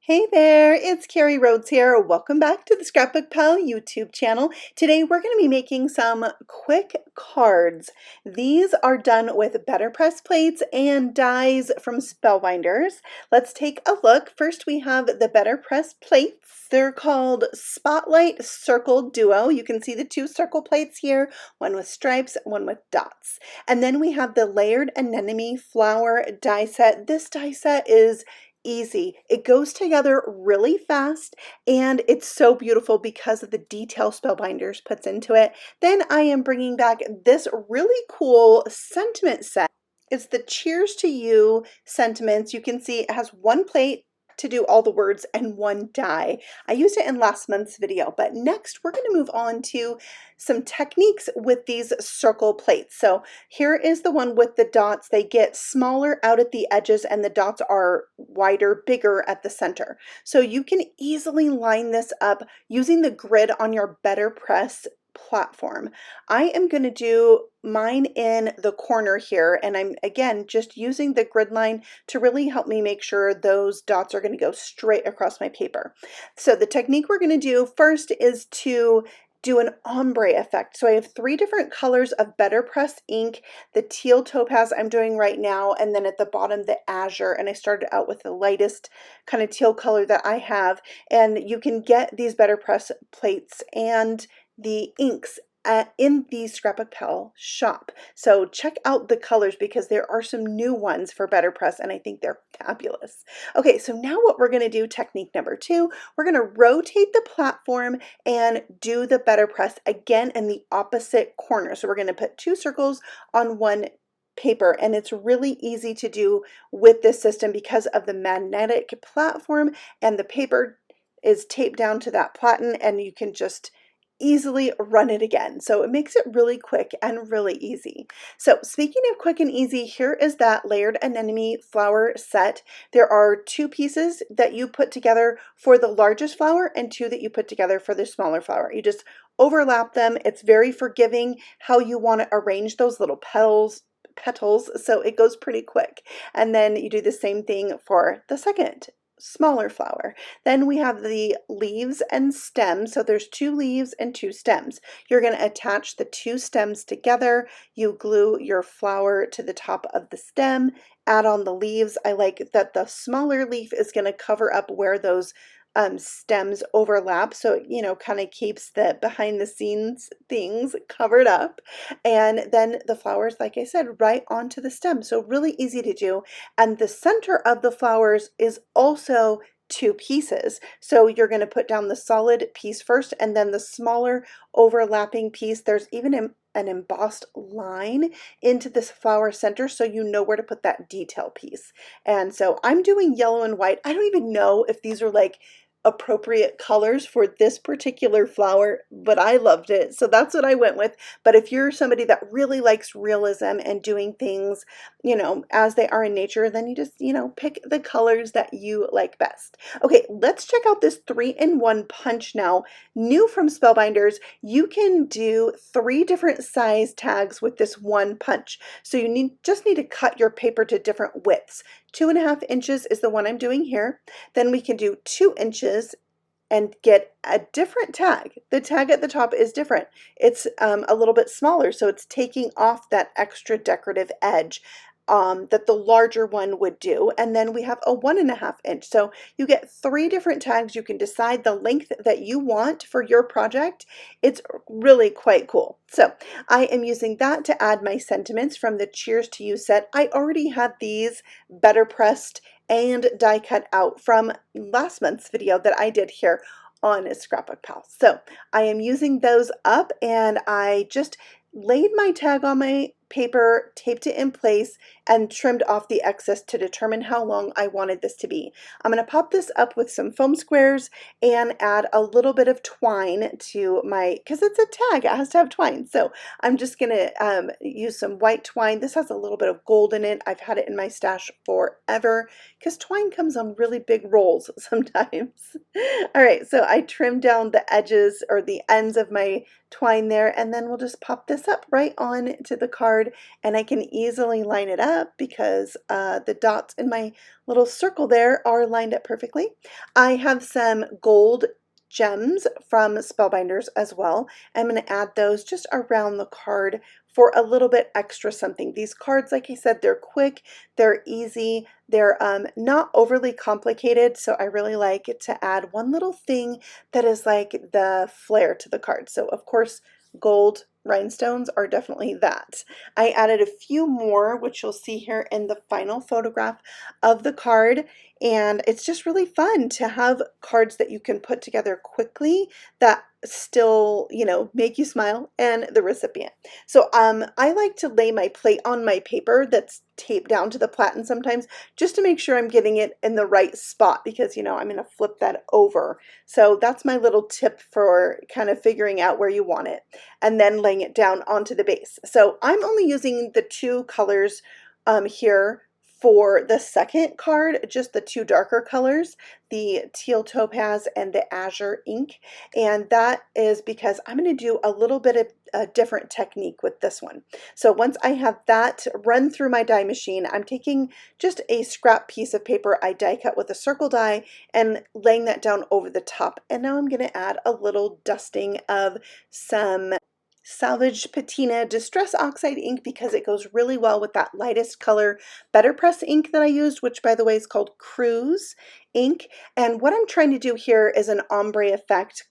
Hey there, it's Carrie Rhoades here. Welcome back to the ScrapbookPal YouTube channel. Today we're going to be making some quick cards. These are done with Betterpress plates and dies from Spellbinders. Let's take a look. First we have the Betterpress plates. They're called Spotlight Circle Duo. You can see the two circle plates here, one with stripes, one with dots. And then we have the Layered Anemone Flower die set. This die set is easy. It goes together really fast and it's so beautiful because of the detail Spellbinders puts into it. Then I am bringing back this really cool sentiment set. It's the Cheers to You sentiments. You can see it has one plate to do all the words and one die. I used it in last month's video, but next we're going to move on to some techniques with these circle plates. So here is the one with the dots. They get smaller out at the edges and the dots are wider, bigger at the center. So you can easily line this up using the grid on your Betterpress platform. I am going to do mine in the corner here, and I'm again just using the grid line to really help me make sure those dots are going to go straight across my paper. So the technique we're going to do first is to do an ombre effect. So I have three different colors of Betterpress ink. The teal topaz I'm doing right now, and then at the bottom the azure, and I started out with the lightest kind of teal color that I have. And you can get these Betterpress plates and the inks in the ScrapbookPal shop. So check out the colors because there are some new ones for Betterpress and I think they're fabulous. Okay, so now what we're going to do, technique number 2, we're going to rotate the platform and do the Betterpress again in the opposite corner. So we're going to put 2 circles on one paper, and it's really easy to do with this system because of the magnetic platform, and the paper is taped down to that platen and you can just easily run it again. So it makes it really quick and really easy. So speaking of quick and easy, here is that Layered Anemone flower set. There are 2 pieces that you put together for the largest flower and 2 that you put together for the smaller flower. You just overlap them. It's very forgiving how you want to arrange those little petals, so it goes pretty quick. And then you do the same thing for the second smaller flower. Then we have the leaves and stems. So there's 2 leaves and 2 stems. You're going to attach the 2 stems together. You glue your flower to the top of the stem, add on the leaves. I like that the smaller leaf is going to cover up where those stems overlap, so it kind of keeps the behind the scenes things covered up. And then the flowers, like I said, right onto the stem, so really easy to do. And the center of the flowers is also 2 pieces, so you're going to put down the solid piece first and then the smaller overlapping piece. There's even an embossed line into this flower center so you know where to put that detail piece. And so I'm doing yellow and white. I don't even know if these are like appropriate colors for this particular flower, but I loved it, so that's what I went with. But if you're somebody that really likes realism and doing things as they are in nature, then you just pick the colors that you like best. Okay, let's check out this 3-in-1 punch now, new from Spellbinders. You can do 3 different size tags with this one punch, so you just need to cut your paper to different widths. 2.5 inches is the one I'm doing here. Then we can do 2 inches and get a different tag. The tag at the top is different. It's a little bit smaller, so it's taking off that extra decorative edge that the larger one would do. And then we have a 1.5 inch. So you get 3 different tags. You can decide the length that you want for your project. It's really quite cool. So I am using that to add my sentiments from the Cheers to You set. I already had these better pressed and die cut out from last month's video that I did here on ScrapbookPal. So I am using those up, and I just laid my tag on my paper, taped it in place, and trimmed off the excess to determine how long I wanted this to be. I'm going to pop this up with some foam squares and add a little bit of twine to because it's a tag, it has to have twine. So I'm just going to use some white twine. This has a little bit of gold in it. I've had it in my stash forever because twine comes on really big rolls sometimes. All right, so I trimmed down the edges or the ends of my twine there, and then we'll just pop this up right on to the card card, and I can easily line it up because the dots in my little circle there are lined up perfectly. I have some gold gems from Spellbinders as well. I'm going to add those just around the card for a little bit extra something. These cards, like I said, they're quick, they're easy, they're not overly complicated, so I really like to add one little thing that is like the flair to the card. So of course, gold rhinestones are definitely that. I added a few more, which you'll see here in the final photograph of the card, and it's just really fun to have cards that you can put together quickly that still, you know, make you smile and the recipient. So I like to lay my plate on my paper that's taped down to the platen sometimes just to make sure I'm getting it in the right spot, because you know I'm going to flip that over. So that's my little tip for kind of figuring out where you want it and then laying it down onto the base. So I'm only using the two colors here for the second card, just the two darker colors, the teal topaz and the azure ink, and that is because I'm going to do a little bit of a different technique with this one. So once I have that run through my die machine, I'm taking just a scrap piece of paper I die cut with a circle die and laying that down over the top, and now I'm going to add a little dusting of some Salvage Patina Distress Oxide ink because it goes really well with that lightest color Betterpress ink that I used, which by the way is called Cruise ink. And what I'm trying to do here is an ombre effect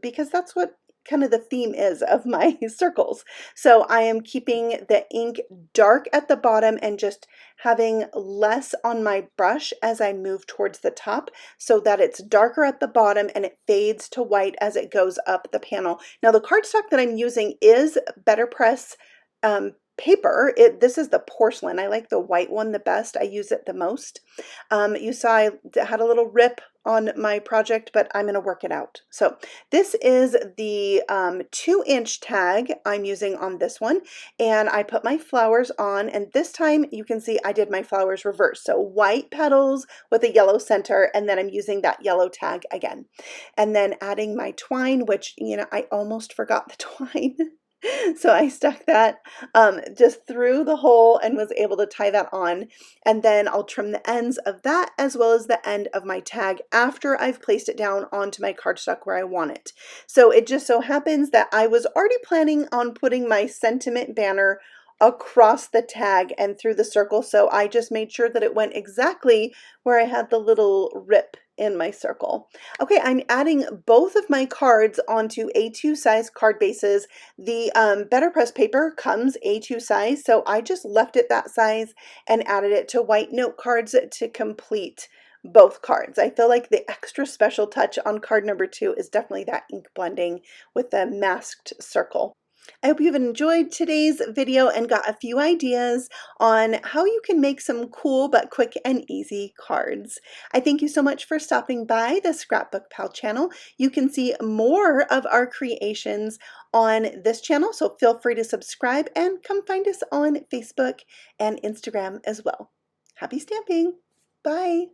because that's what kind of the theme is of my circles. So I am keeping the ink dark at the bottom and just having less on my brush as I move towards the top so that it's darker at the bottom and it fades to white as it goes up the panel. Now the cardstock that I'm using is Betterpress paper. This is the porcelain. I like the white one the best. I use it the most. You saw I had a little rip on my project, but I'm going to work it out. So this is the 2-inch tag I'm using on this one, and I put my flowers on, and this time you can see I did my flowers reverse. So white petals with a yellow center, and then I'm using that yellow tag again. And then adding my twine, which, you know, I almost forgot the twine. So I stuck that just through the hole and was able to tie that on. And then I'll trim the ends of that as well as the end of my tag after I've placed it down onto my cardstock where I want it. So it just so happens that I was already planning on putting my sentiment banner across the tag and through the circle, so I just made sure that it went exactly where I had the little rip in my circle. Okay, I'm adding both of my cards onto A2 size card bases. The Betterpress paper comes A2 size, so I just left it that size and added it to white note cards to complete both cards. I feel like the extra special touch on card number 2 is definitely that ink blending with the masked circle. I hope you've enjoyed today's video and got a few ideas on how you can make some cool but quick and easy cards. I thank you so much for stopping by the Scrapbook Pal channel. You can see more of our creations on this channel, so feel free to subscribe and come find us on Facebook and Instagram as well. Happy stamping! Bye!